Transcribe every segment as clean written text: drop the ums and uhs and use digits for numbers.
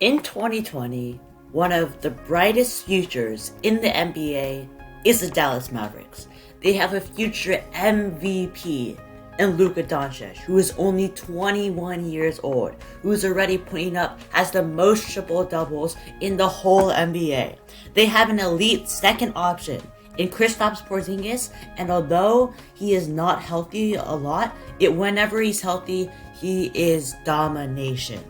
In 2020, one of the brightest futures in the NBA is the Dallas Mavericks. They have a future MVP in Luka Doncic, who is only 21 years old, who's already putting up, has the most triple-doubles in the whole NBA. They have an elite second option in Kristaps Porzingis, and although he is not healthy a lot, whenever he's healthy, he is domination.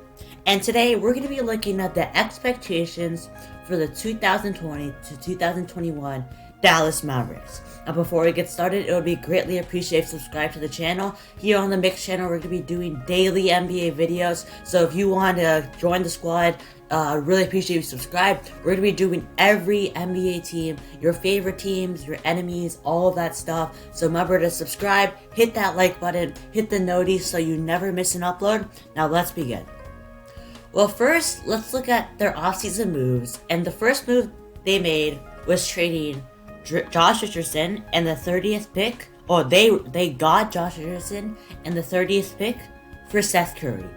And today, we're going to be looking at the expectations for the 2020 to 2021 Dallas Mavericks. Now, before we get started, it would be greatly appreciated if you subscribe to the channel. Here on the Mix channel, we're going to be doing daily NBA videos. So if you want to join the squad, really appreciate you subscribe. We're going to be doing every NBA team, your favorite teams, your enemies, all of that stuff. So remember to subscribe, hit that like button, hit the notice so you never miss an upload. Now let's begin. Well, first, let's look at their offseason moves. And the first move they made was trading Josh Richardson and the 30th pick. They got Josh Richardson and the 30th pick for Seth Curry.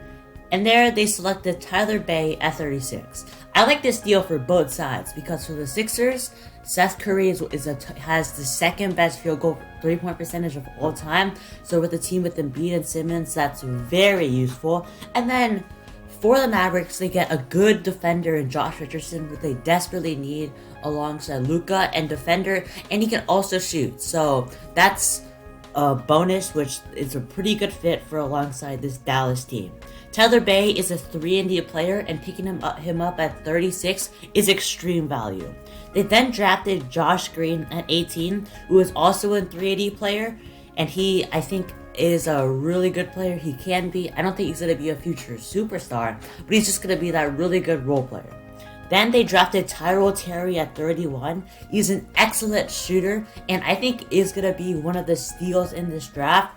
And there they selected Tyler Bay at 36. I like this deal for both sides because for the Sixers, Seth Curry has the second best field goal 3-point percentage of all time. So with a team with Embiid and Simmons, that's very useful. And then for the Mavericks, they get a good defender in Josh Richardson, which they desperately need alongside Luka and defender, and he can also shoot. So that's a bonus, which is a pretty good fit for alongside this Dallas team. Tyler Bay is a 3-and-D player, and picking him up at 36 is extreme value. They then drafted Josh Green at 18, who is also a 3-and-D player, and he, I think, is a really good player. He can be. I don't think he's going to be a future superstar, but he's just going to be that really good role player. Then they drafted Tyrell Terry at 31. He's an excellent shooter, and I think is going to be one of the steals in this draft.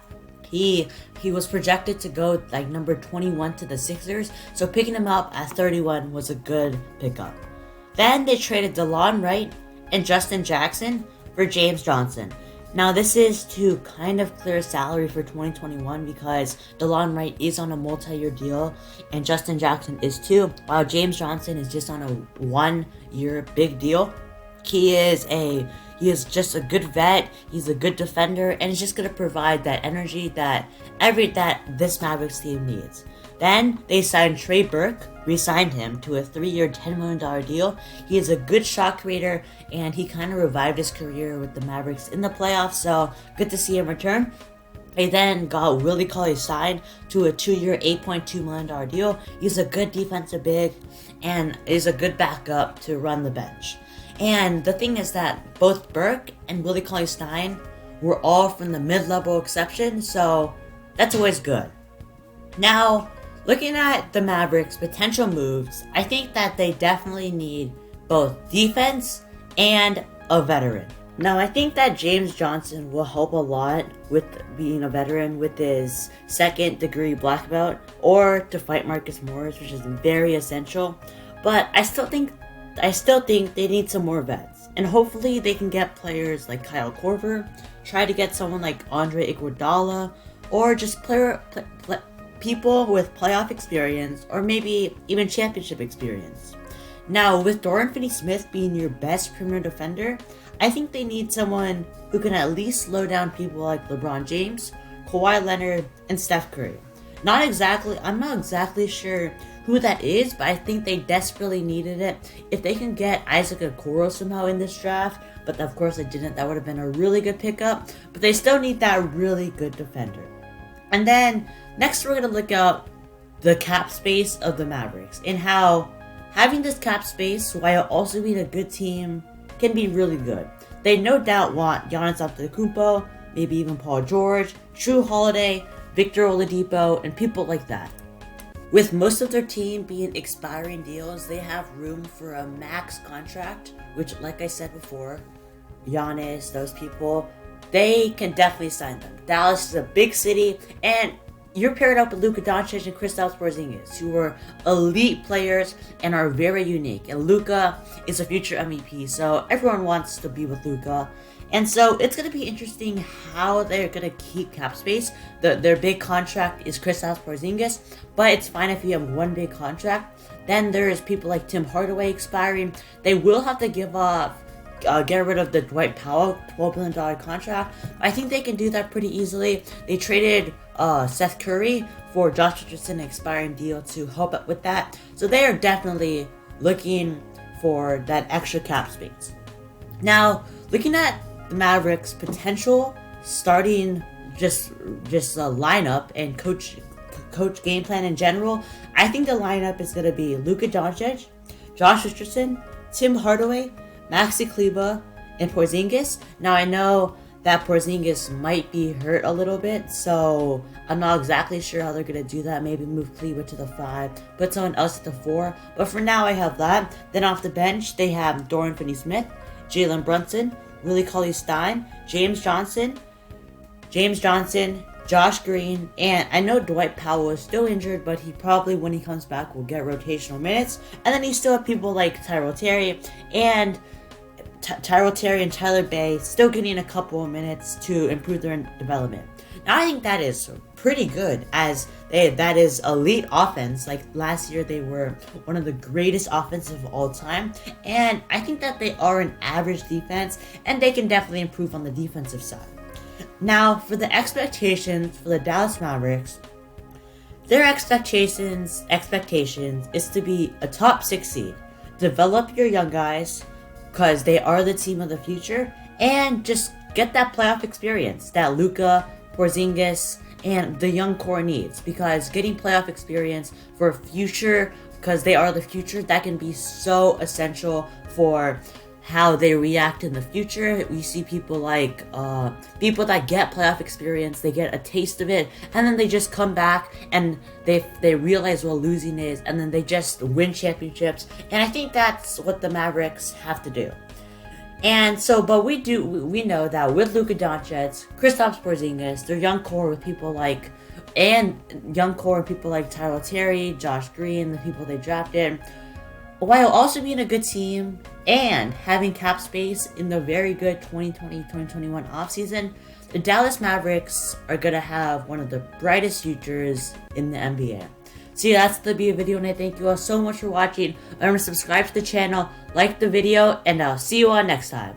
He was projected to go like number 21 to the Sixers, so picking him up at 31 was a good pickup. Then they traded DeLon Wright and Justin Jackson for James Johnson. Now this is to kind of clear salary for 2021 because DeLon Wright is on a multi-year deal and Justin Jackson is too, while James Johnson is just on a 1-year big deal. He is just a good vet, he's a good defender, and he's just going to provide that energy that this Mavericks team needs. Then they signed Trey Burke, re-signed him to a 3-year, $10 million deal. He is a good shot creator, and he kind of revived his career with the Mavericks in the playoffs, so good to see him return. They then got Willie Cauley-Stein to a 2-year, $8.2 million deal. He's a good defensive big, and is a good backup to run the bench. And the thing is that both Burke and Willie Cauley-Stein were all from the mid-level exception, so that's always good. Now, looking at the Mavericks' potential moves, I think that they definitely need both defense and a veteran. Now, I think that James Johnson will help a lot with being a veteran with his second-degree black belt, or to fight Marcus Morris, which is very essential. But I still think they need some more vets, and hopefully they can get players like Kyle Korver, try to get someone like Andre Iguodala, or just people with playoff experience, or maybe even championship experience. Now, with Dorian Finney-Smith being your best perimeter defender, I think they need someone who can at least slow down people like LeBron James, Kawhi Leonard, and Steph Curry. I'm not exactly sure who that is, but I think they desperately needed it. If they can get Isaac Okoro somehow in this draft, but of course they didn't, that would have been a really good pickup, but they still need that really good defender. And then, next we're going to look at the cap space of the Mavericks and how having this cap space while also being a good team can be really good. They no doubt want Giannis Antetokounmpo, maybe even Paul George, Jrue Holiday, Victor Oladipo, and people like that. With most of their team being expiring deals, they have room for a max contract, which, like I said before, Giannis, those people, they can definitely sign them. Dallas is a big city, and you're paired up with Luka Doncic and Kristaps Porzingis, who are elite players and are very unique. And Luka is a future MVP, so everyone wants to be with Luka. And so it's going to be interesting how they're going to keep cap space. Their big contract is Kristaps Porzingis, but it's fine if you have one big contract. Then there's people like Tim Hardaway expiring. They will have to get rid of the Dwight Powell $12 billion contract. I think they can do that pretty easily. They traded Seth Curry for Josh Richardson expiring deal to help out with that. So they are definitely looking for that extra cap space. Now, looking at the Mavericks' potential starting just a lineup and coach game plan in general, I think the lineup is going to be Luka Doncic, Josh Richardson, Tim Hardaway, Maxi Kleber, and Porzingis. Now I know that Porzingis might be hurt a little bit, so I'm not exactly sure how they're going to do that. Maybe move Kleber to the 5, put someone else at the 4. But for now, I have that. Then off the bench, they have Dorian Finney-Smith, Jalen Brunson, Willie Cauley-Stein, James Johnson, Josh Green, and I know Dwight Powell is still injured, but he probably, when he comes back, will get rotational minutes. And then you still have people like Tyrell Terry and Tyler Bay still getting a couple of minutes to improve their development. Now I think that is pretty good, as that is elite offense. Like last year, they were one of the greatest offenses of all time, and I think that they are an average defense, and they can definitely improve on the defensive side. Now, for the expectations for the Dallas Mavericks, their expectations is to be a top 6 seed. Develop your young guys, because they are the team of the future, and just get that playoff experience that Luka, Porzingis, and the young core needs, because getting playoff experience for future, because they are the future, that can be so essential for how they react in the future. We see people like people that get playoff experience, they get a taste of it, and then they just come back and they realize what losing is, and then they just win championships. And I think that's what the Mavericks have to do. And so, but we know that with Luka Doncic, Kristaps Porzingis, their young core with people like, and young core people like Tyrell Terry, Josh Green, the people they drafted, while also being a good team and having cap space in the very good 2020-2021 offseason, the Dallas Mavericks are going to have one of the brightest futures in the NBA. So yeah, that's the video, and I thank you all so much for watching. Remember to subscribe to the channel, like the video, and I'll see you all next time.